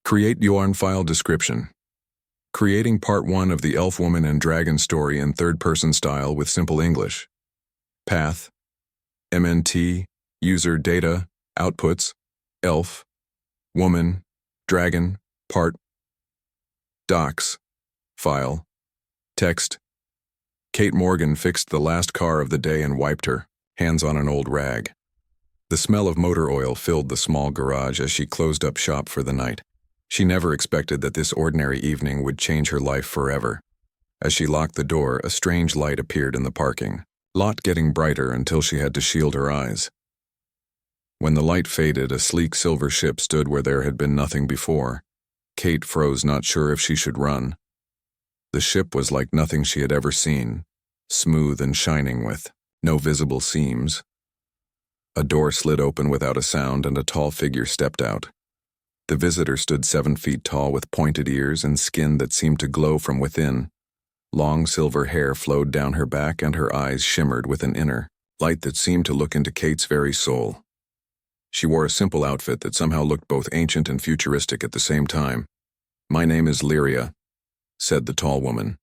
Create yarn file description. Creating Part 1 of the Elf Woman and Dragon story in third-person style with simple English. Path, MNT, user data, outputs, elf, woman, dragon, part, docs, file, text. Kate Morgan fixed the last car of the day and wiped her hands on an old rag. The smell of motor oil filled the small garage as she closed up shop for the night. She never expected that this ordinary evening would change her life forever. As she locked the door, a strange light appeared in the parking lot, getting brighter until she had to shield her eyes. When the light faded, a sleek silver ship stood where there had been nothing before. Kate froze, not sure if she should run. The ship was like nothing she had ever seen, smooth and shining with no visible seams. A door slid open without a sound and a tall figure stepped out. The visitor stood 7 feet tall with pointed ears and skin that seemed to glow from within. Long silver hair flowed down her back and her eyes shimmered with an inner light that seemed to look into Kate's very soul. She wore a simple outfit that somehow looked both ancient and futuristic at the same time. "My name is Lyria," said the tall woman.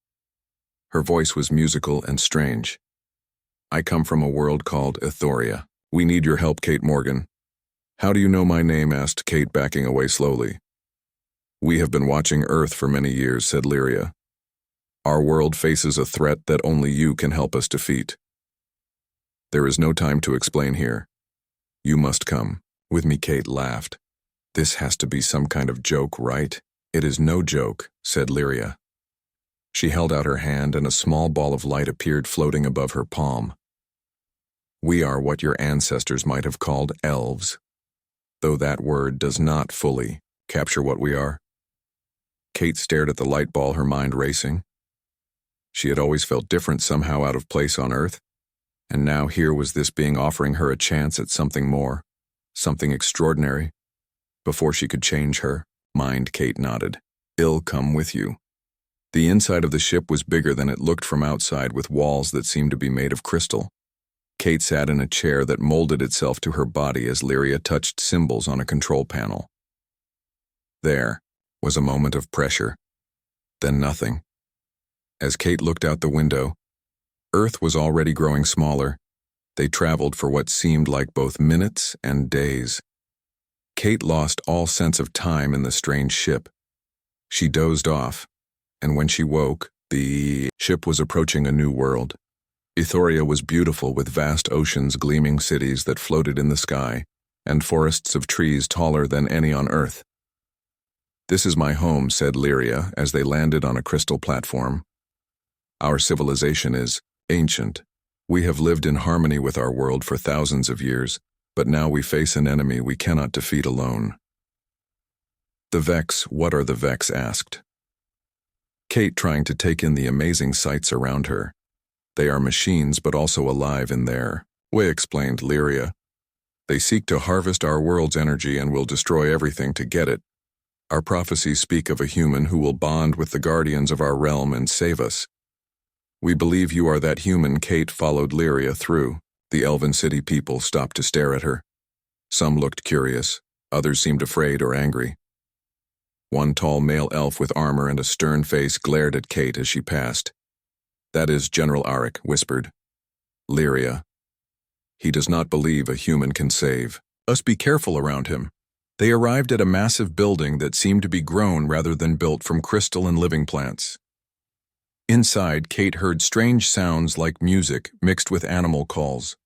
Her voice was musical and strange. "I come from a world called Ethoria. We need your help, Kate Morgan." "How do you know my name?" asked Kate, backing away slowly. "We have been watching Earth for many years," said Lyria. "Our world faces a threat that only you can help us defeat. There is no time to explain here. You must come with me." Kate laughed. "This has to be some kind of joke, right?" "It is no joke," said Lyria. She held out her hand and a small ball of light appeared floating above her palm. "We are what your ancestors might have called elves, though that word does not fully capture what we are." Kate stared at the light ball, her mind racing. She had always felt different, somehow out of place on Earth, and now here was this being offering her a chance at something more, something extraordinary. Before she could change her mind, Kate nodded. "I'll come with you." The inside of the ship was bigger than it looked from outside, with walls that seemed to be made of crystal. Kate sat in a chair that molded itself to her body as Lyria touched symbols on a control panel. There was a moment of pressure, then nothing. As Kate looked out the window, Earth was already growing smaller. They traveled for what seemed like both minutes and days. Kate lost all sense of time in the strange ship. She dozed off, and when she woke, the ship was approaching a new world. Ethoria was beautiful, with vast oceans, gleaming cities that floated in the sky, and forests of trees taller than any on Earth. "This is my home," said Lyria as they landed on a crystal platform. "Our civilization is ancient. We have lived in harmony with our world for thousands of years, but now we face an enemy we cannot defeat alone." "The Vex, what are the Vex?" asked Kate, trying to take in the amazing sights around her. "They are machines, but also alive in their way," explained Lyria. "They seek to harvest our world's energy and will destroy everything to get it. Our prophecies speak of a human who will bond with the guardians of our realm and save us. We believe you are that human." Kate followed Lyria through. The elven city people stopped to stare at her. Some looked curious, others seemed afraid or angry. One tall male elf with armor and a stern face glared at Kate as she passed. "That is General Arik," whispered Lyria. "He does not believe a human can save us. Be careful around him." They arrived at a massive building that seemed to be grown rather than built from crystal and living plants. Inside, Kate heard strange sounds like music mixed with animal calls.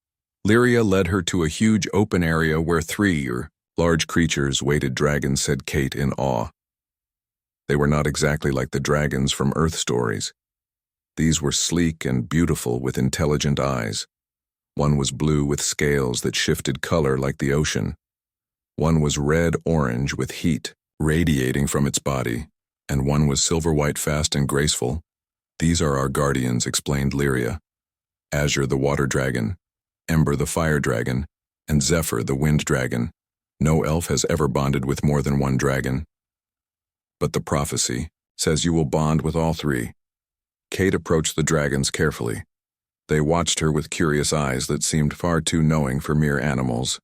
Lyria led her to a huge open area where 3 large creatures waited. "Dragons," said Kate in awe. They were not exactly like the dragons from Earth stories. These were sleek and beautiful with intelligent eyes. One was blue with scales that shifted color like the ocean. One was red-orange with heat radiating from its body, and one was silver-white, fast and graceful. "These are our guardians," explained Lyria. "Azure the water dragon, Ember the fire dragon, and Zephyr the wind dragon. No elf has ever bonded with more than one dragon. But the prophecy says you will bond with all 3. Kate approached the dragons carefully. They watched her with curious eyes that seemed far too knowing for mere animals.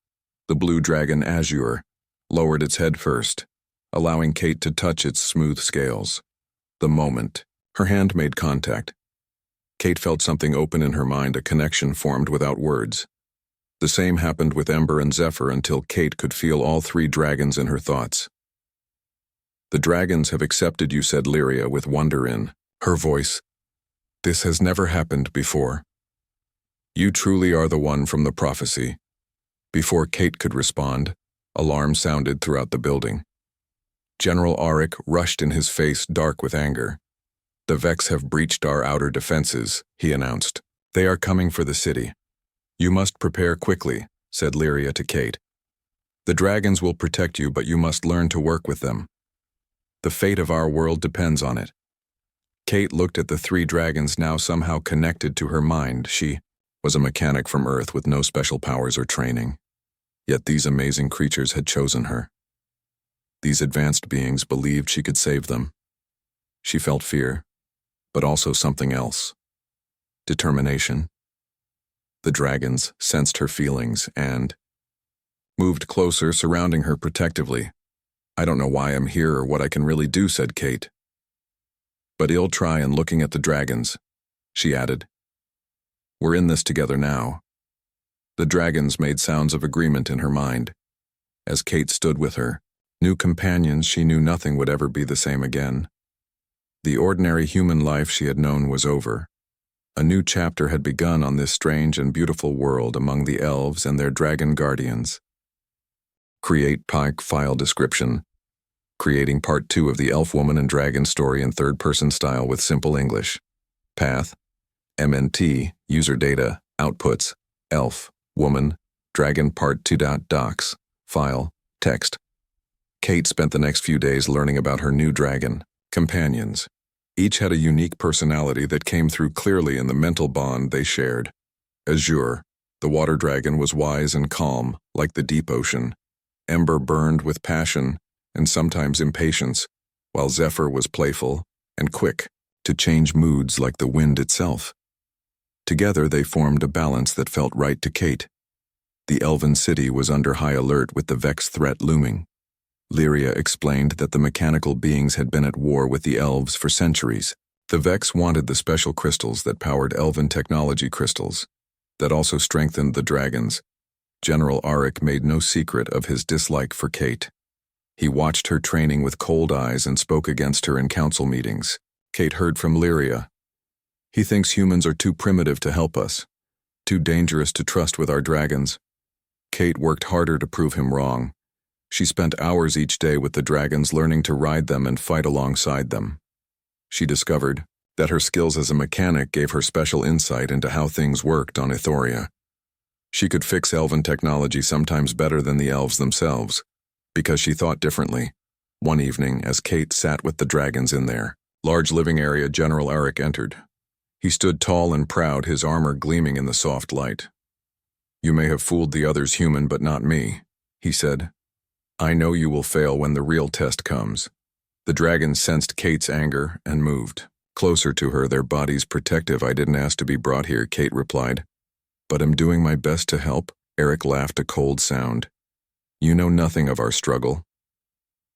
The blue dragon Azure lowered its head first. allowing Kate to touch its smooth scales. The moment her hand made contact, Kate felt something open in her mind, a connection formed without words. The same happened with Ember and Zephyr until Kate could feel all three dragons in her thoughts. "The dragons have accepted you," said Lyria with wonder in her voice. "This has never happened before. You truly are the one from the prophecy." Before Kate could respond, alarm sounded throughout the building. General Auric rushed in, his face dark with anger. "The Vex have breached our outer defenses," he announced. "They are coming for the city. You must prepare quickly," said Lyria to Kate. "The dragons will protect you, but you must learn to work with them. The fate of our world depends on it." Kate looked at the three dragons, now somehow connected to her mind. She was a mechanic from Earth with no special powers or training. Yet these amazing creatures had chosen her. These advanced beings believed she could save them. She felt fear, but also something else. Determination. The dragons sensed her feelings and moved closer, surrounding her protectively. "I don't know why I'm here or what I can really do," said Kate. "But I'll try," and looking at the dragons, she added, "We're in this together now." The dragons made sounds of agreement in her mind. As Kate stood with her new companions, she knew nothing would ever be the same again. The ordinary human life she had known was over. A new chapter had begun on this strange and beautiful world among the elves and their dragon guardians. Create Pike file description. Creating part 2 of the Elf Woman and Dragon story in third-person style with simple English. Path, MNT, user data, outputs, Elf, Woman, Dragon part 2. Docs, file, text. Kate spent the next few days learning about her new dragon companions. Each had a unique personality that came through clearly in the mental bond they shared. Azure, the water dragon, was wise and calm, like the deep ocean. Ember burned with passion and sometimes impatience, while Zephyr was playful and quick to change moods like the wind itself. Together they formed a balance that felt right to Kate. The elven city was under high alert with the Vex threat looming. Lyria explained that the mechanical beings had been at war with the elves for centuries. The Vex wanted the special crystals that powered elven technology crystals, that also strengthened the dragons. General Auric made no secret of his dislike for Kate. He watched her training with cold eyes and spoke against her in council meetings. Kate heard from Lyria. "He thinks humans are too primitive to help us, too dangerous to trust with our dragons." Kate worked harder to prove him wrong. She spent hours each day with the dragons, learning to ride them and fight alongside them. She discovered that her skills as a mechanic gave her special insight into how things worked on Ethoria. She could fix elven technology sometimes better than the elves themselves, because she thought differently. One evening, as Kate sat with the dragons in their large living area, General Auric entered. He stood tall and proud, his armor gleaming in the soft light. "You may have fooled the others, human, but not me," he said. "I know you will fail when the real test comes." The dragons sensed Kate's anger and moved closer to her, their bodies protective. "I didn't ask to be brought here," Kate replied. "But I'm doing my best to help." Auric laughed, a cold sound. "You know nothing of our struggle.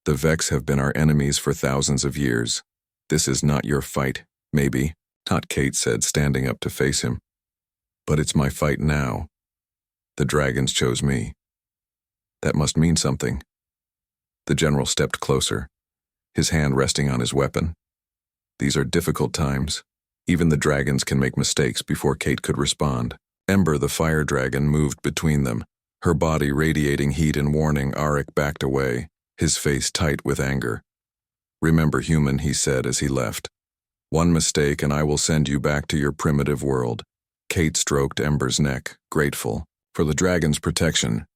The Vex have been our enemies for thousands of years. This is not your fight, maybe," not Kate said, standing up to face him. "But it's my fight now. The dragons chose me. That must mean something." The general stepped closer, his hand resting on his weapon. "These are difficult times. Even the dragons can make mistakes." Before Kate could respond, Ember, the fire dragon, moved between them, her body radiating heat and warning. Auric backed away, his face tight with anger. "Remember, human," he said as he left. "One mistake and I will send you back to your primitive world." Kate stroked Ember's neck, grateful for the dragon's protection.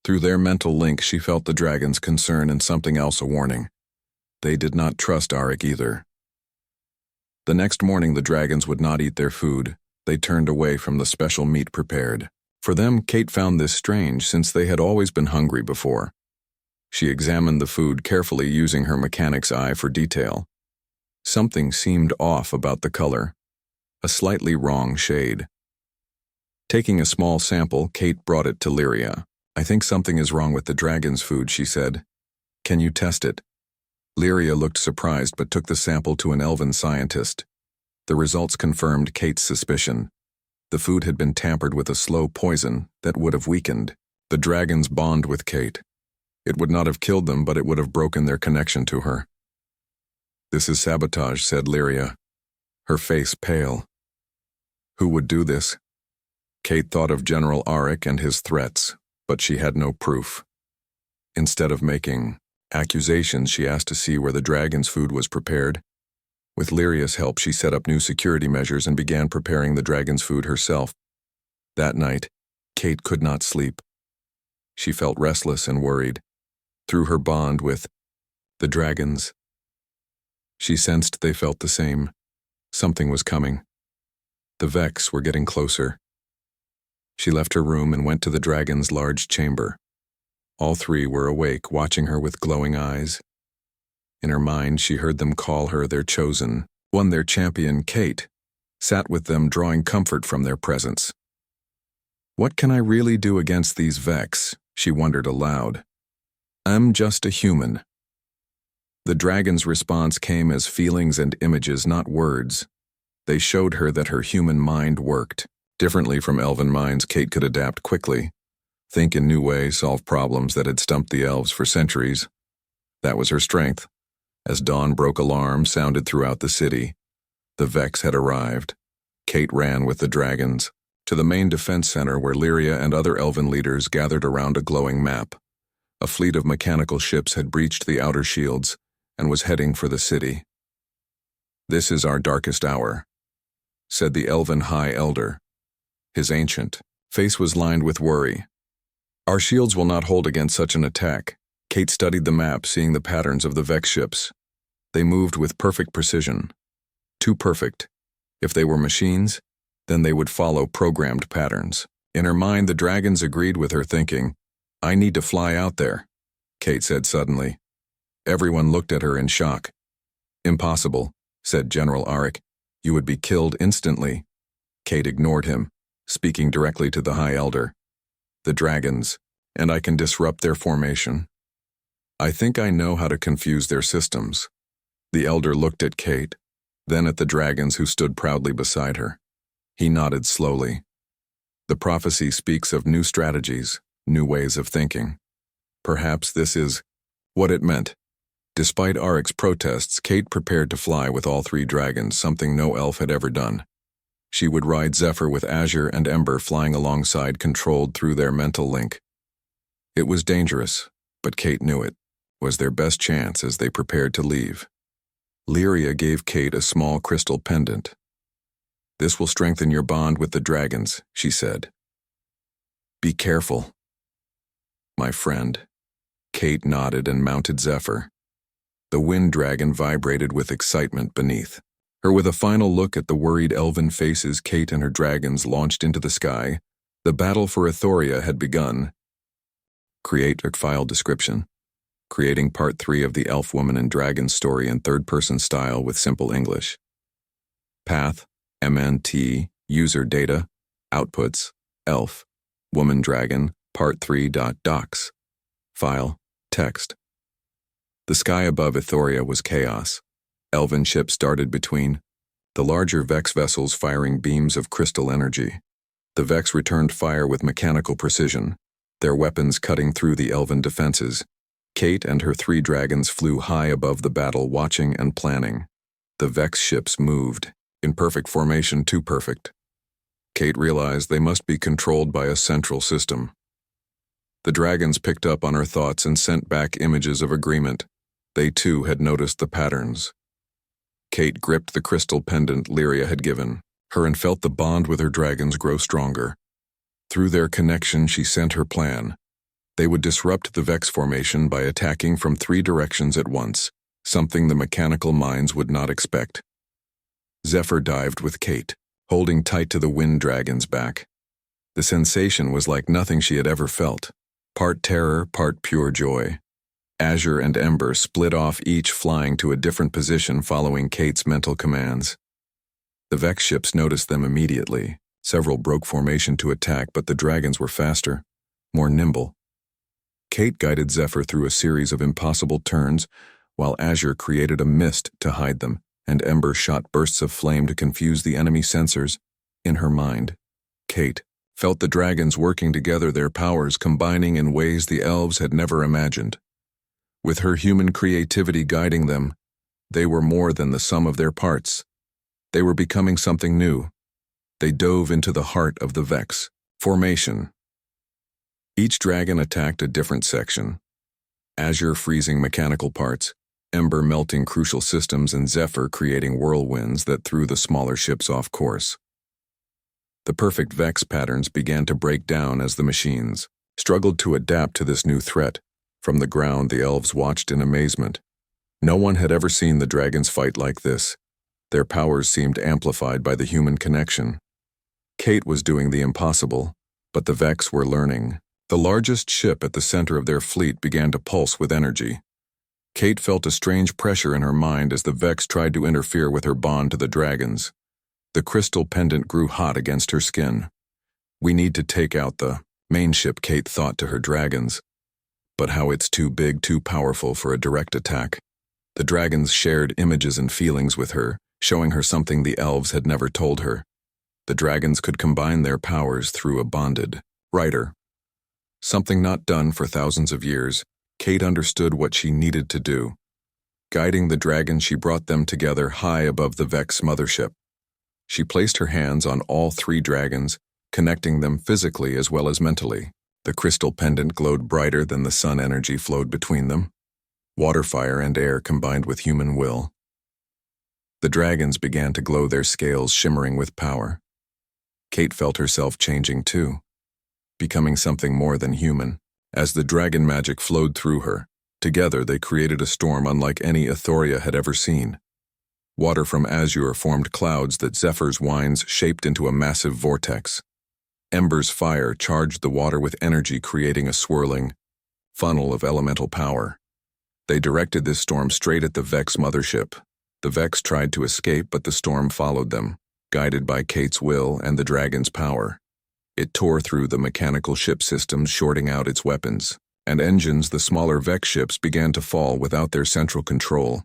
Through their mental link, she felt the dragon's concern and something else, a warning. They did not trust Auric either. The next morning, the dragons would not eat their food. They turned away from the special meat prepared. For them, Kate found this strange, since they had always been hungry before. She examined the food carefully, using her mechanic's eye for detail. Something seemed off about the color, a slightly wrong shade. Taking a small sample, Kate brought it to Lyria. "I think something is wrong with the dragon's food," she said. "Can you test it?" Lyria looked surprised but took the sample to an elven scientist. The results confirmed Kate's suspicion. The food had been tampered with a slow poison that would have weakened the dragons' bond with Kate. It would not have killed them, but it would have broken their connection to her. "This is sabotage," said Lyria, her face pale. Who would do this? Kate thought of General Auric and his threats, but she had no proof. Instead of making accusations, she asked to see where the dragon's food was prepared. With Lyria's help, she set up new security measures and began preparing the dragon's food herself. That night, Kate could not sleep. She felt restless and worried. Through her bond with the dragons, she sensed they felt the same. Something was coming. The Vex were getting closer. She left her room and went to the dragon's large chamber. All three were awake, watching her with glowing eyes. In her mind, she heard them call her their chosen one. Their champion, Kate, sat with them, drawing comfort from their presence. "What can I really do against these Vex?" she wondered aloud. "I'm just a human." The dragon's response came as feelings and images, not words. They showed her that her human mind worked. Differently from elven minds, Kate could adapt quickly, think in new ways, solve problems that had stumped the elves for centuries. That was her strength. As dawn broke, alarms sounded throughout the city. The Vex had arrived. Kate ran with the dragons to the main defense center, where Lyria and other elven leaders gathered around a glowing map. A fleet of mechanical ships had breached the outer shields and was heading for the city. "This is our darkest hour," said the elven High Elder. His ancient face was lined with worry. "Our shields will not hold against such an attack." Kate studied the map, seeing the patterns of the Vex ships. They moved with perfect precision. Too perfect. If they were machines, then they would follow programmed patterns. In her mind, the dragons agreed with her thinking. "I need to fly out there," Kate said suddenly. Everyone looked at her in shock. "Impossible," said General Auric. "You would be killed instantly." Kate ignored him, speaking directly to the High Elder. "The dragons, and I can disrupt their formation. I think I know how to confuse their systems." The Elder looked at Kate, then at the dragons who stood proudly beside her. He nodded slowly. "The prophecy speaks of new strategies, new ways of thinking. Perhaps this is what it meant." Despite Auric's protests, Kate prepared to fly with all three dragons, something no elf had ever done. She would ride Zephyr with Azure and Ember flying alongside, controlled through their mental link. It was dangerous, but Kate knew it was their best chance as they prepared to leave. Lyria gave Kate a small crystal pendant. "This will strengthen your bond with the dragons," she said. "Be careful, my friend." Kate nodded and mounted Zephyr. The wind dragon vibrated with excitement beneath her. With a final look at the worried elven faces, Kate and her dragons launched into the sky. The battle for Ethoria had begun. Create a file description. Creating Part 3 of the Elf Woman and Dragon story in third-person style with simple English. Path, MNT, user data, outputs, elf, woman dragon, part 3.docs. File, text. The sky above Ethoria was chaos. Elven ships darted between the larger Vex vessels, firing beams of crystal energy. The Vex returned fire with mechanical precision, their weapons cutting through the elven defenses. Kate and her three dragons flew high above the battle, watching and planning. The Vex ships moved, in perfect formation, too perfect. Kate realized they must be controlled by a central system. The dragons picked up on her thoughts and sent back images of agreement. They too had noticed the patterns. Kate gripped the crystal pendant Lyria had given her and felt the bond with her dragons grow stronger. Through their connection, she sent her plan. They would disrupt the Vex formation by attacking from 3 directions at once, something the mechanical minds would not expect. Zephyr dived with Kate, holding tight to the wind dragon's back. The sensation was like nothing she had ever felt, part terror, part pure joy. Azure and Ember split off, each flying to a different position following Kate's mental commands. The Vex ships noticed them immediately. Several broke formation to attack, but the dragons were faster, more nimble. Kate guided Zephyr through a series of impossible turns, while Azure created a mist to hide them, and Ember shot bursts of flame to confuse the enemy sensors. In her mind, Kate felt the dragons working together, their powers combining in ways the elves had never imagined. With her human creativity guiding them, they were more than the sum of their parts. They were becoming something new. They dove into the heart of the Vex formation. Each dragon attacked a different section. Azure freezing mechanical parts, Ember melting crucial systems, and Zephyr creating whirlwinds that threw the smaller ships off course. The perfect Vex patterns began to break down as the machines struggled to adapt to this new threat. From the ground, the elves watched in amazement. No one had ever seen the dragons fight like this. Their powers seemed amplified by the human connection. Kate was doing the impossible, but the Vex were learning. The largest ship at the center of their fleet began to pulse with energy. Kate felt a strange pressure in her mind as the Vex tried to interfere with her bond to the dragons. The crystal pendant grew hot against her skin. "We need to take out the main ship," Kate thought to her dragons. But how it's too big, too powerful for a direct attack. The dragons shared images and feelings with her, showing her something the elves had never told her. The dragons could combine their powers through a bonded writer. Something not done for thousands of years. Kate understood what she needed to do. Guiding the dragons, she brought them together high above the Vex mothership. She placed her hands on all three dragons, connecting them physically as well as mentally. The crystal pendant glowed brighter than the sun. Energy flowed between them. Water, fire, and air combined with human will. The dragons began to glow, their scales shimmering with power. Kate felt herself changing too, becoming something more than human. As the dragon magic flowed through her, together they created a storm unlike any Euphoria had ever seen. Water from azure formed clouds that Zephyr's winds shaped into a massive vortex. Ember's fire charged the water with energy, creating a swirling funnel of elemental power. They directed this storm straight at the Vex mothership. The Vex tried to escape, but the storm followed them, guided by Kate's will and the dragon's power. It tore through the mechanical ship systems, shorting out its weapons and engines. The smaller Vex ships began to fall without their central control.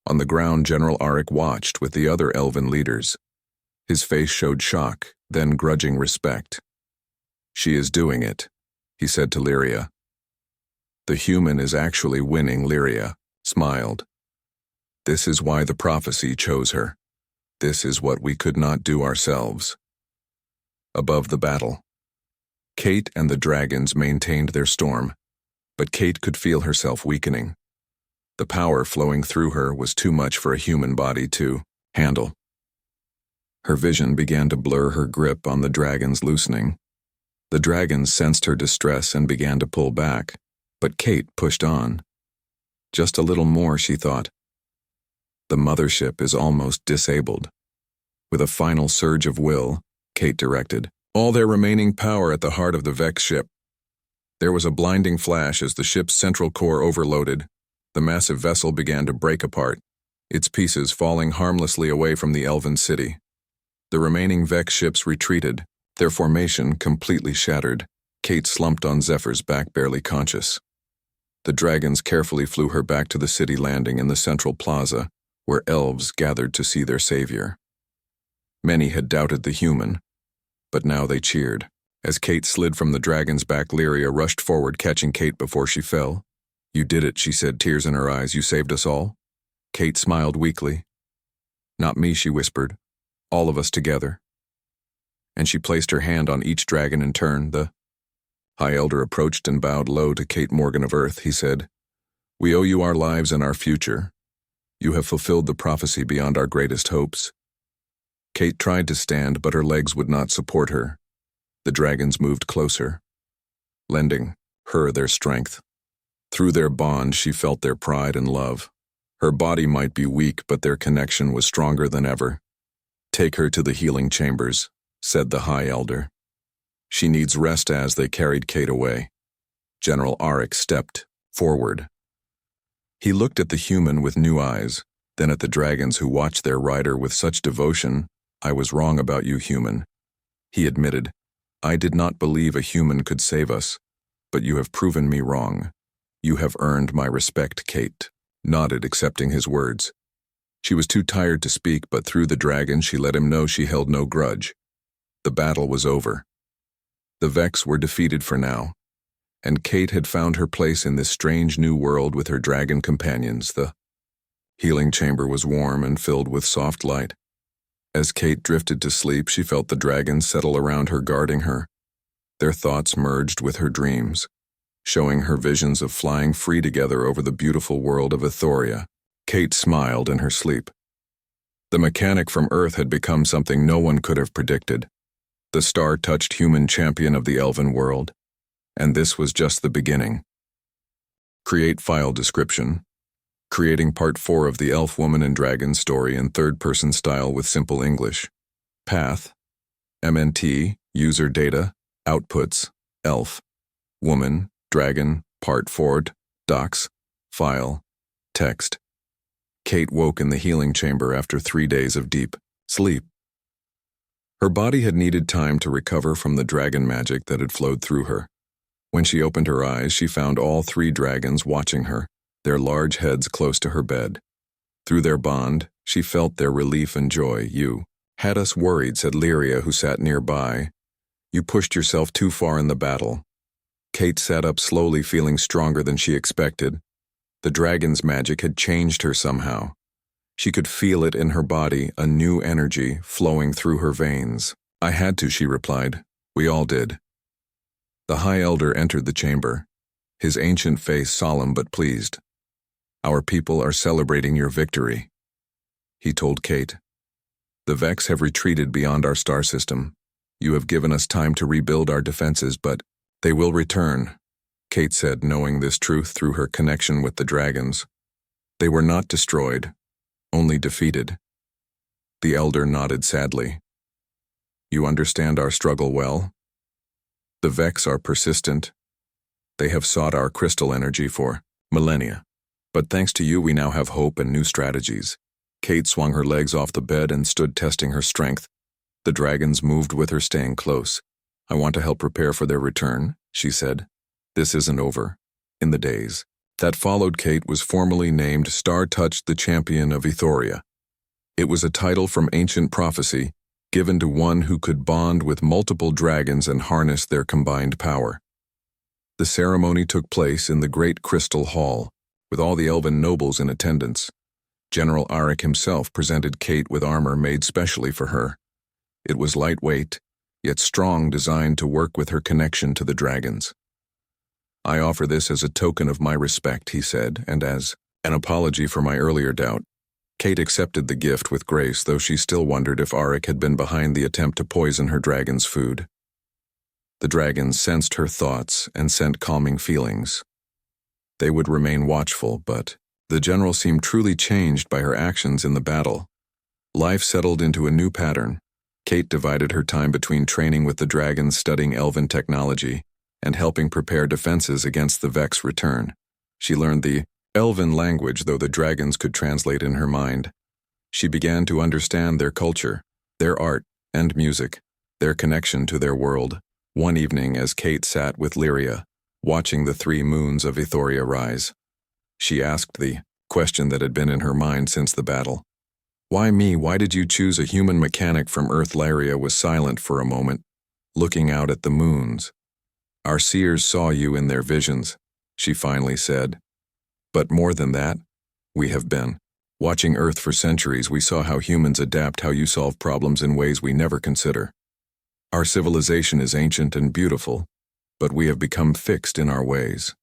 On the ground, General Auric watched with the other elven leaders. His face showed shock, then grudging respect. "She is doing it," he said to Lyria. "The human is actually winning." Lyria smiled. "This is why the prophecy chose her. This is what we could not do ourselves." Above the battle, Kate and the dragons maintained their storm, but Kate could feel herself weakening. The power flowing through her was too much for a human body to handle. Her vision began to blur, her grip on the dragons loosening. The dragons sensed her distress and began to pull back, but Kate pushed on. Just a little more, she thought. The mothership is almost disabled. With a final surge of will, Kate directed all their remaining power at the heart of the Vex ship. There was a blinding flash as the ship's central core overloaded. The massive vessel began to break apart, its pieces falling harmlessly away from the elven city. The remaining Vex ships retreated, their formation completely shattered. Kate slumped on Zephyr's back, barely conscious. The dragons carefully flew her back to the city, landing in the central plaza, where elves gathered to see their savior. Many had doubted the human, but now they cheered. As Kate slid from the dragon's back, Lyria rushed forward, catching Kate before she fell. "You did it," she said, tears in her eyes. "You saved us all." Kate smiled weakly. "Not me," she whispered. "All of us together." And she placed her hand on each dragon in turn. The High Elder approached and bowed low to Kate. "Morgan of Earth," he said, "we owe you our lives and our future. You have fulfilled the prophecy beyond our greatest hopes." Kate tried to stand, but her legs would not support her. The dragons moved closer, lending her their strength. Through their bond, she felt their pride and love. Her body might be weak, but their connection was stronger than ever. "Take her to the healing chambers," said the High Elder. "She needs rest." As they carried Kate away, General Auric stepped forward. He looked at the human with new eyes, then at the dragons who watched their rider with such devotion. "I was wrong about you, human," he admitted. "I did not believe a human could save us, but you have proven me wrong. You have earned my respect." Kate nodded, accepting his words. She was too tired to speak, but through the dragon she let him know she held no grudge. The battle was over. The Vex were defeated for now, and Kate had found her place in this strange new world with her dragon companions. The healing chamber was warm and filled with soft light. As Kate drifted to sleep, she felt the dragons settle around her, guarding her. Their thoughts merged with her dreams, showing her visions of flying free together over the beautiful world of Ethoria. Kate smiled in her sleep. The mechanic from Earth had become something no one could have predicted. The star-touched human champion of the elven world. And this was just the beginning. Create file description. Creating Part 4 of the Elf Woman and Dragon story in third-person style with simple English. Path. MNT. User data. Outputs. Elf. Woman. Dragon. Part 4. Docs. File. Text. Kate woke in the healing chamber after 3 days of deep sleep. Her body had needed time to recover from the dragon magic that had flowed through her. When she opened her eyes, she found all 3 dragons watching her, their large heads close to her bed. Through their bond, she felt their relief and joy. "You had us worried," said Lyria, who sat nearby. "You pushed yourself too far in the battle." Kate sat up slowly, feeling stronger than she expected. The dragon's magic had changed her somehow. She could feel it in her body, a new energy flowing through her veins. "I had to," she replied. "We all did." The High Elder entered the chamber, his ancient face solemn but pleased. "Our people are celebrating your victory," he told Kate. "The Vex have retreated beyond our star system. You have given us time to rebuild our defenses, but they will return," Kate said, knowing this truth through her connection with the dragons. "They were not destroyed, only defeated." The Elder nodded sadly. "You understand our struggle well? The Vex are persistent. They have sought our crystal energy for millennia. But thanks to you, we now have hope and new strategies." Kate swung her legs off the bed and stood testing her strength. The dragons moved with her, staying close. "I want to help prepare for their return," she said. "This isn't over." In the days that followed, Kate was formally named Star-Touched the Champion of Ethoria. It was a title from ancient prophecy, given to one who could bond with multiple dragons and harness their combined power. The ceremony took place in the Great Crystal Hall, with all the elven nobles in attendance. General Arik himself presented Kate with armor made specially for her. It was lightweight, yet strong, designed to work with her connection to the dragons. "I offer this as a token of my respect," he said, "and as an apology for my earlier doubt." Kate accepted the gift with grace, though she still wondered if Arik had been behind the attempt to poison her dragon's food. The dragons sensed her thoughts and sent calming feelings. They would remain watchful, but the general seemed truly changed by her actions in the battle. Life settled into a new pattern. Kate divided her time between training with the dragons, studying elven technology, and helping prepare defenses against the Vex return. She learned the elven language, though the dragons could translate in her mind. She began to understand their culture, their art and music, their connection to their world. One evening, as Kate sat with Lyria, watching the 3 moons of Ethoria rise, she asked the question that had been in her mind since the battle. "Why me? Why did you choose a human mechanic from Earth?" Lyria was silent for a moment, looking out at the moons. "Our seers saw you in their visions," she finally said. "But more than that, we have been watching Earth for centuries. We saw how humans adapt, how you solve problems in ways we never consider. Our civilization is ancient and beautiful, but we have become fixed in our ways.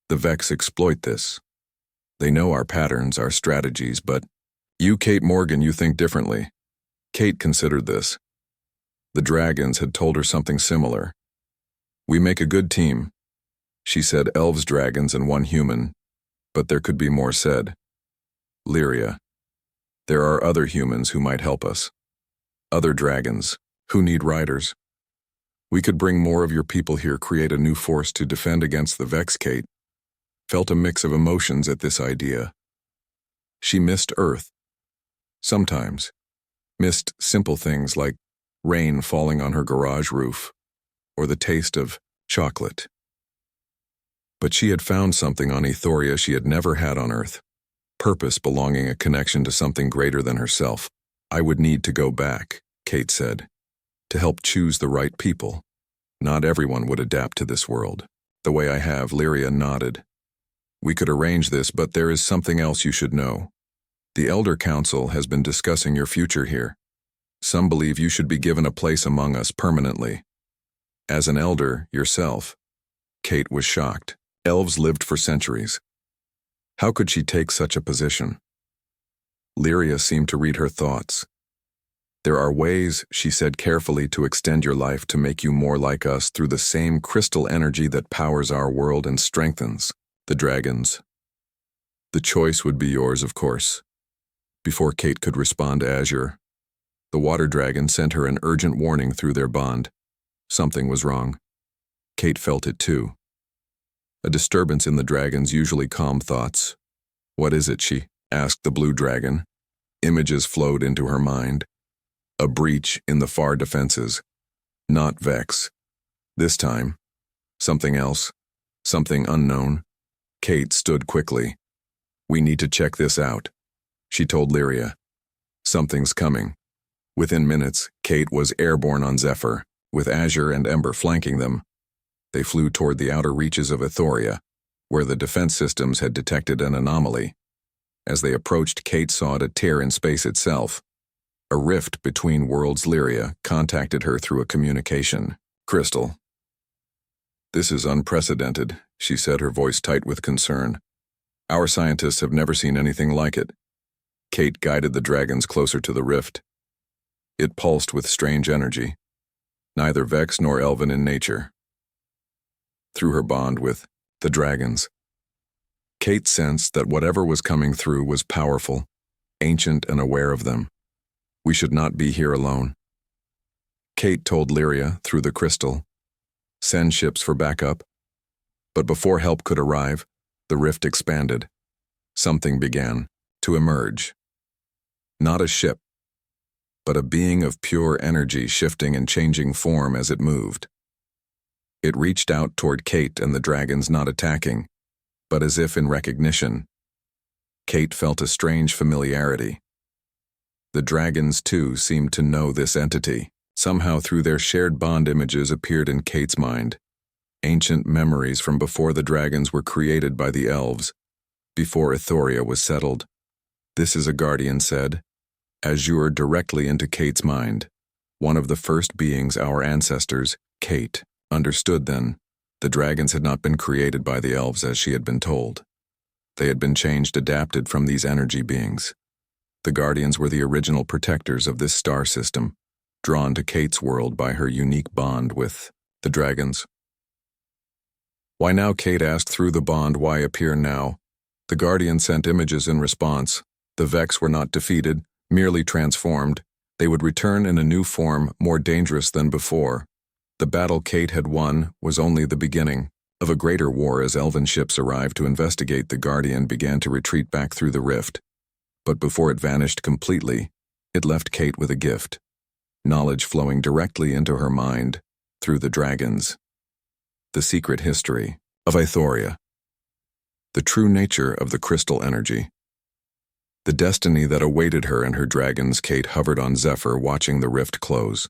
The Vex exploit this. They know our patterns, our strategies, but you, Kate Morgan, you think differently." Kate considered this. The dragons had told her something similar. "We make a good team," she said. "Elves, dragons, and 1 human, but there could be more said. Lyria, there are other humans who might help us. Other dragons who need riders. We could bring more of your people here, create a new force to defend against the Vex." Kate felt a mix of emotions at this idea. She missed Earth. Sometimes. Missed simple things like rain falling on her garage roof, or the taste of chocolate. But she had found something on Ethoria she had never had on Earth. purpose belonging, a connection to something greater than herself. I would need to go back, Kate said, to help choose the right people. Not everyone would adapt to this world. The way I have, Lyria nodded. We could arrange this, but there is something else you should know. The Elder Council has been discussing your future here. Some believe you should be given a place among us permanently. As an elder yourself, Kate was shocked. Elves lived for centuries. How could she take such a position? Lyria seemed to read her thoughts. There are ways, she said carefully, to extend your life to make you more like us through the same crystal energy that powers our world and strengthens the dragons. The choice would be yours, of course. Before Kate could respond, Azure, the water dragon, sent her an urgent warning through their bond. Something was wrong. Kate felt it too. A disturbance in the dragon's usually calm thoughts. What is it, she asked the blue dragon. Images flowed into her mind. A breach in the far defenses. Not Vex. This time, something else, something unknown. Kate stood quickly. We need to check this out, she told Lyria. Something's coming. Within minutes, Kate was airborne on Zephyr, with Azure and Ember flanking them. They flew toward the outer reaches of Ethoria, where the defense systems had detected an anomaly. As they approached, Kate saw it, a tear in space itself. A rift between worlds. Lyria contacted her through a communication crystal. This is unprecedented, she said, her voice tight with concern. Our scientists have never seen anything like it. Kate guided the dragons closer to the rift. It pulsed with strange energy, neither Vex nor Elven in nature. Through her bond with the dragons, Kate sensed that whatever was coming through was powerful, ancient, and aware of them. We should not be here alone. Kate told Lyria through the crystal, send ships for backup. But before help could arrive, the rift expanded. Something began to emerge. Not a ship, but a being of pure energy, shifting and changing form as it moved. It reached out toward Kate and the dragons, not attacking, but as if in recognition. Kate felt a strange familiarity. The dragons, too, seemed to know this entity. Somehow, through their shared bond, images appeared in Kate's mind. Ancient memories from before the dragons were created by the elves, before Ethoria was settled. This is, a guardian said, azure directly into Kate's mind. One of the first beings, our ancestors, Kate, understood then. The dragons had not been created by the elves as she had been told. They had been changed, adapted from these energy beings. The guardians were the original protectors of this star system, drawn to Kate's world by her unique bond with the dragons. Why now? Kate asked through the bond. Why appear now? The guardian sent images in response. The Vex were not defeated, merely transformed. They would return in a new form, more dangerous than before. The battle Kate had won was only the beginning of a greater war. As elven ships arrived to investigate, the guardian began to retreat back through the rift. But before it vanished completely, it left Kate with a gift. Knowledge flowing directly into her mind through the dragons. The secret history of Ethoria. The true nature of the crystal energy. The destiny that awaited her and her dragons. Kate hovered on Zephyr, watching the rift close.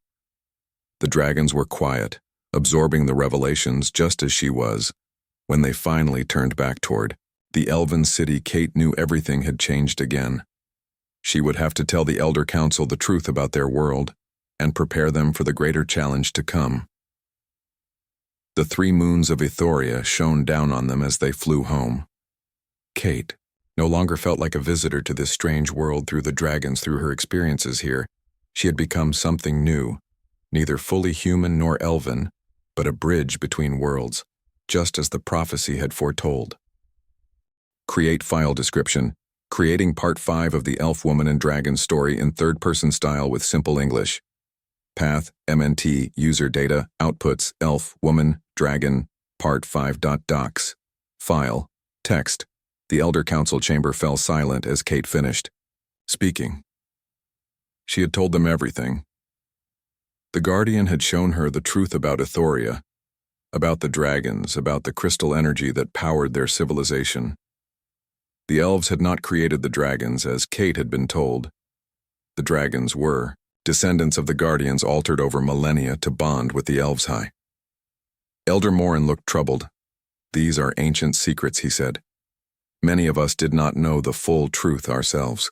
The dragons were quiet, absorbing the revelations just as she was. When they finally turned back toward the elven city, Kate knew everything had changed again. She would have to tell the Elder Council the truth about their world and prepare them for the greater challenge to come. The 3 moons of Ethoria shone down on them as they flew home. Kate no longer felt like a visitor to this strange world through the dragons. Through her experiences here, she had become something new, neither fully human nor elven, but a bridge between worlds, just as the prophecy had foretold. Create file description. Creating Part 5 of the Elf Woman and Dragon story in third-person style with simple English. Path, MNT, user data, outputs, Elf, Woman, Dragon, Part 5. Docs. File, text. The Elder Council chamber fell silent as Kate finished speaking. She had told them everything. The Guardian had shown her the truth about Ethoria, about the dragons, about the crystal energy that powered their civilization. The elves had not created the dragons, as Kate had been told. The dragons were descendants of the guardians altered over millennia to bond with the elves high. Elder Morin looked troubled. "These are ancient secrets," he said. "Many of us did not know the full truth ourselves.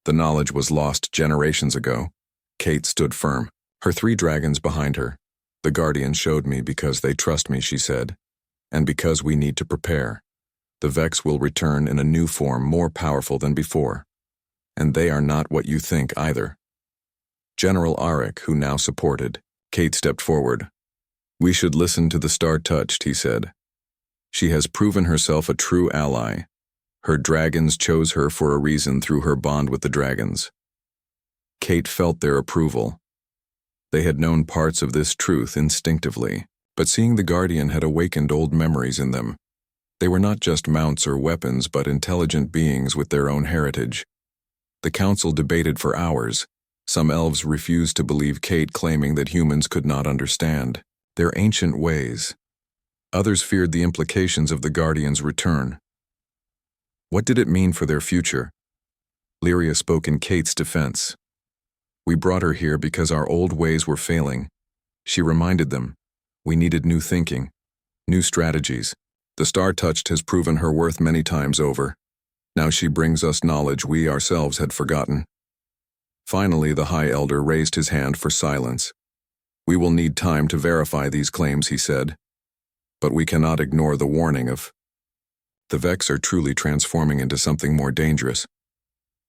The knowledge was lost generations ago." Kate stood firm, her 3 dragons behind her. "The guardians showed me because they trust me," she said, "and because we need to prepare. The Vex will return in a new form more powerful than before. And they are not what you think either." General Arik, who now supported, Kate stepped forward. "We should listen to the Star-Touched," he said. "She has proven herself a true ally. Her dragons chose her for a reason through her bond with the dragons." Kate felt their approval. They had known parts of this truth instinctively, but seeing the Guardian had awakened old memories in them. They were not just mounts or weapons, but intelligent beings with their own heritage. The council debated for hours. Some elves refused to believe Kate, claiming that humans could not understand their ancient ways. Others feared the implications of the Guardian's return. What did it mean for their future? Lyria spoke in Kate's defense. "We brought her here because our old ways were failing." She reminded them, "We needed new thinking, new strategies. The Star-Touched has proven her worth many times over. Now she brings us knowledge we ourselves had forgotten." Finally, the High Elder raised his hand for silence. "We will need time to verify these claims," he said. "But we cannot ignore the warning of the Vex are truly transforming into something more dangerous.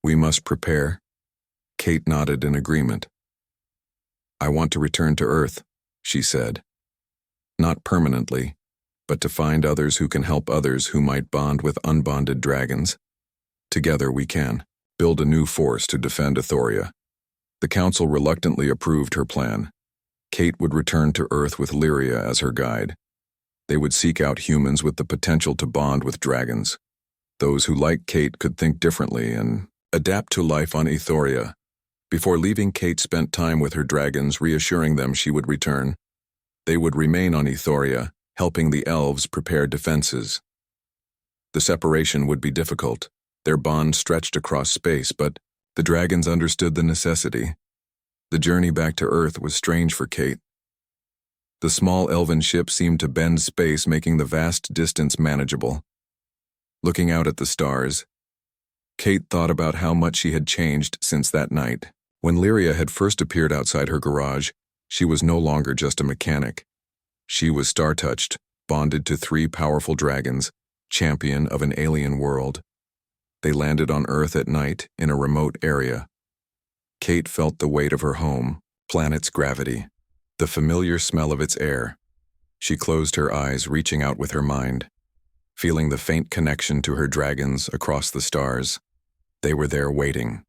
We must prepare." Kate nodded in agreement. "I want to return to Earth," she said. "Not permanently, but to find others who can help others who might bond with unbonded dragons. Together we can build a new force to defend Ethoria." The council reluctantly approved her plan. Kate would return to Earth with Lyria as her guide. They would seek out humans with the potential to bond with dragons. Those who, like Kate, could think differently and adapt to life on Ethoria. Before leaving, Kate spent time with her dragons, reassuring them she would return. They would remain on Ethoria, helping the elves prepare defenses. The separation would be difficult. Their bond stretched across space, but the dragons understood the necessity. The journey back to Earth was strange for Kate. The small elven ship seemed to bend space, making the vast distance manageable. Looking out at the stars, Kate thought about how much she had changed since that night. When Lyria had first appeared outside her garage, she was no longer just a mechanic. She was Star-Touched, bonded to 3 powerful dragons, champion of an alien world. They landed on Earth at night in a remote area. Kate felt the weight of her home, planet's gravity, the familiar smell of its air. She closed her eyes, reaching out with her mind, feeling the faint connection to her dragons across the stars. They were there waiting.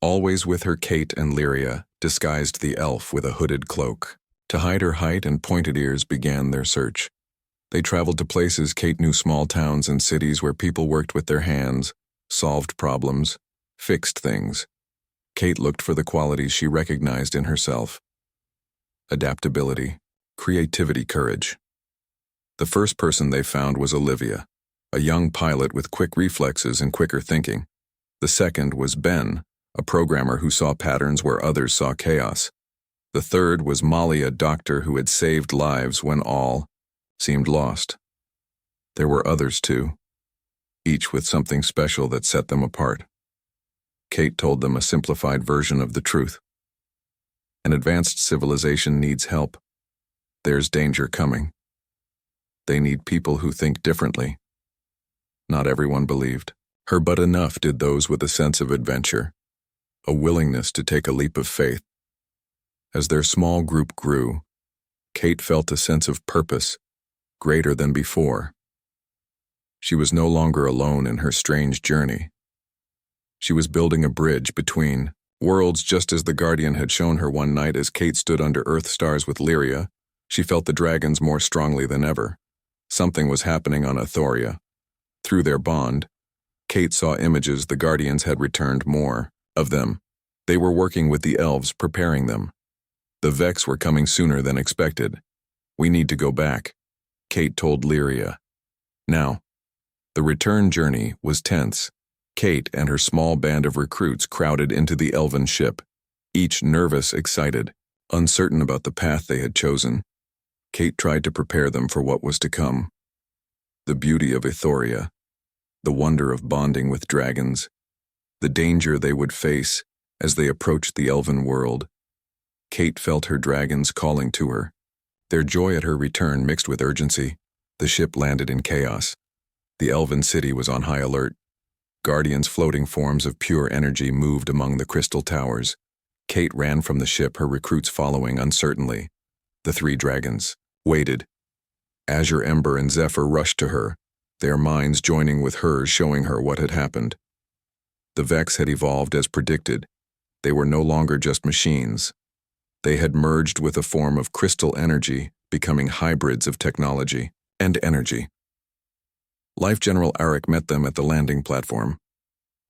Always with her, Kate and Lyria disguised the elf with a hooded cloak. To hide her height and pointed ears began their search. They traveled to places Kate knew, small towns and cities where people worked with their hands, solved problems, fixed things. Kate looked for the qualities she recognized in herself: adaptability, creativity, courage. The first person they found was Olivia, a young pilot with quick reflexes and quicker thinking. The second was Ben, a programmer who saw patterns where others saw chaos. The third was Molly, a doctor who had saved lives when all seemed lost. There were others too, each with something special that set them apart. Kate told them a simplified version of the truth. An advanced civilization needs help. There's danger coming. They need people who think differently. Not everyone believed her, but enough did those with a sense of adventure, a willingness to take a leap of faith. As their small group grew, Kate felt a sense of purpose, greater than before. She was no longer alone in her strange journey. She was building a bridge between worlds, just as the Guardian had shown her one night. As Kate stood under Earth stars with Lyria, she felt the dragons more strongly than ever. Something was happening on Ethoria. Through their bond, Kate saw images the Guardians had returned, more of them. They were working with the elves, preparing them. The Vex were coming sooner than expected. "We need to go back," Kate told Lyria. "Now." The return journey was tense. Kate and her small band of recruits crowded into the elven ship, each nervous, excited, uncertain about the path they had chosen. Kate tried to prepare them for what was to come. The beauty of Ethoria, the wonder of bonding with dragons, the danger they would face as they approached the elven world. Kate felt her dragons calling to her. Their joy at her return mixed with urgency. The ship landed in chaos. The elven city was on high alert. Guardians, floating forms of pure energy, moved among the crystal towers. Kate ran from the ship, her recruits following uncertainly. The three dragons waited. Azure Ember and Zephyr rushed to her, their minds joining with hers, showing her what had happened. The Vex had evolved as predicted. They were no longer just machines. They had merged with a form of crystal energy, becoming hybrids of technology and energy. Life General Arik met them at the landing platform.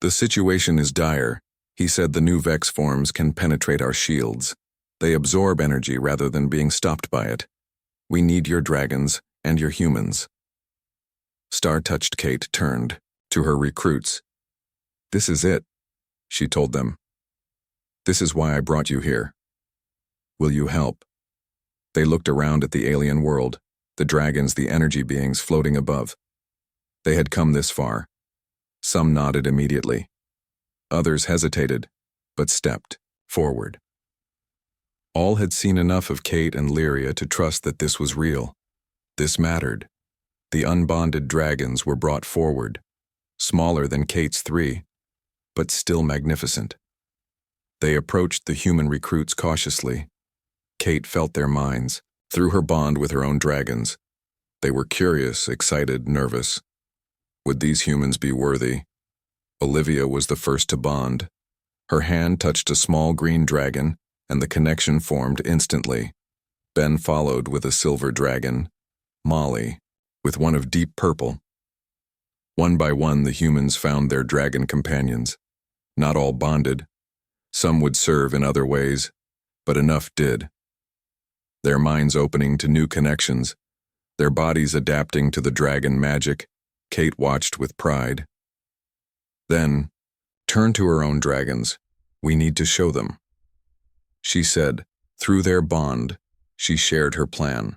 "The situation is dire," he said. "The new Vex forms can penetrate our shields. They absorb energy rather than being stopped by it. We need your dragons and your humans." Star-touched Kate turned to her recruits. "This is it," she told them. "This is why I brought you here. Will you help?" They looked around at the alien world, the dragons, the energy beings floating above. They had come this far. Some nodded immediately. Others hesitated, but stepped forward. All had seen enough of Kate and Lyria to trust that this was real. This mattered. The unbonded dragons were brought forward, smaller than Kate's three, but still magnificent. They approached the human recruits cautiously. Kate felt their minds, through her bond with her own dragons. They were curious, excited, nervous. Would these humans be worthy? Olivia was the first to bond. Her hand touched a small green dragon, and the connection formed instantly. Ben followed with a silver dragon. Molly, with one of deep purple. One by one, the humans found their dragon companions. Not all bonded. Some would serve in other ways, but enough did. Their minds opening to new connections, their bodies adapting to the dragon magic. Kate watched with pride. Then, "Turn to her own dragons. We need to show them," she said. Through their bond, she shared her plan.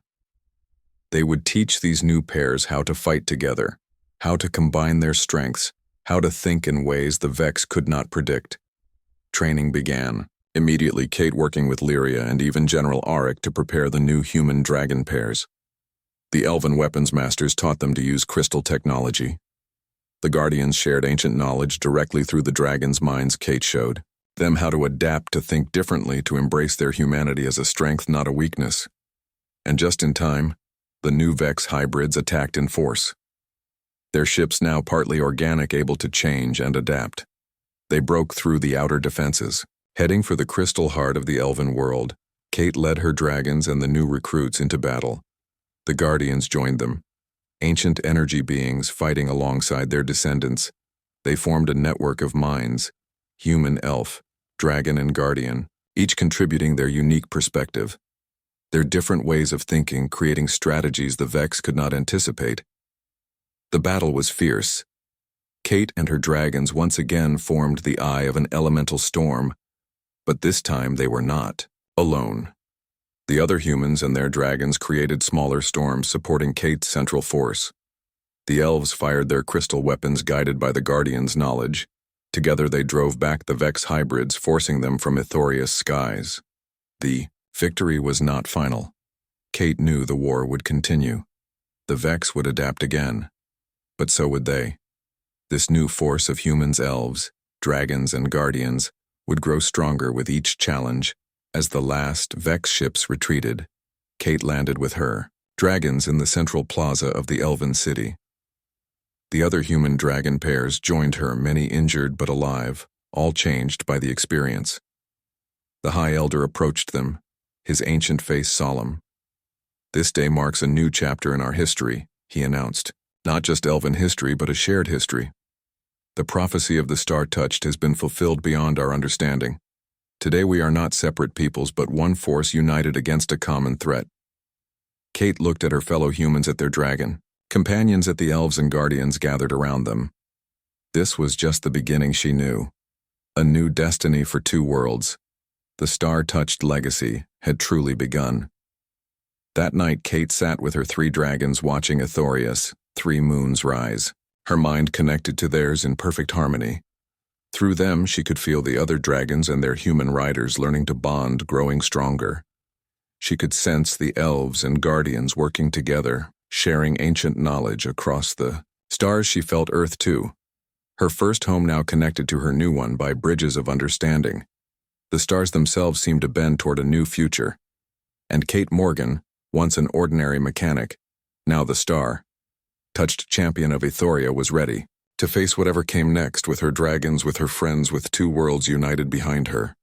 They would teach these new pairs how to fight together, how to combine their strengths, how to think in ways the Vex could not predict. Training began. Immediately, Kate working with Lyria and even General Arik to prepare the new human-dragon pairs. The elven weapons masters taught them to use crystal technology. The Guardians shared ancient knowledge directly through the dragons' minds. Kate showed them how to adapt, to think differently, to embrace their humanity as a strength, not a weakness. And just in time, the new Vex hybrids attacked in force. Their ships now partly organic, able to change and adapt. They broke through the outer defenses. Heading for the crystal heart of the elven world, Kate led her dragons and the new recruits into battle. The Guardians joined them, ancient energy beings fighting alongside their descendants. They formed a network of minds, human, elf, dragon, and guardian, each contributing their unique perspective. Their different ways of thinking, creating strategies the Vex could not anticipate. The battle was fierce. Kate and her dragons once again formed the eye of an elemental storm, but this time they were not alone. The other humans and their dragons created smaller storms, supporting Kate's central force. The elves fired their crystal weapons, guided by the Guardians' knowledge. Together they drove back the Vex hybrids, forcing them from Ethoria's skies. The victory was not final. Kate knew the war would continue. The Vex would adapt again. But so would they. This new force of humans, elves, dragons, and guardians would grow stronger with each challenge. As the last Vex ships retreated, Kate landed with her dragons in the central plaza of the elven city. The other human-dragon pairs joined her, many injured but alive, all changed by the experience. The High Elder approached them, his ancient face solemn. "This day marks a new chapter in our history," he announced. "Not just elven history, but a shared history. The prophecy of the Star-Touched has been fulfilled beyond our understanding. Today we are not separate peoples, but one force united against a common threat." Kate looked at her fellow humans, at their dragon. Companions at the elves and guardians gathered around them. This was just the beginning, she knew. A new destiny for two worlds. The star-touched legacy had truly begun. That night, Kate sat with her three dragons watching Ithorius, three moons rise, her mind connected to theirs in perfect harmony. Through them, she could feel the other dragons and their human riders learning to bond, growing stronger. She could sense the elves and guardians working together, sharing ancient knowledge across the stars. She felt Earth too, her first home now connected to her new one by bridges of understanding. The stars themselves seemed to bend toward a new future. And Kate Morgan, once an ordinary mechanic, now the star-touched champion of Ithoria, was ready to face whatever came next with her dragons, with her friends, with two worlds united behind her.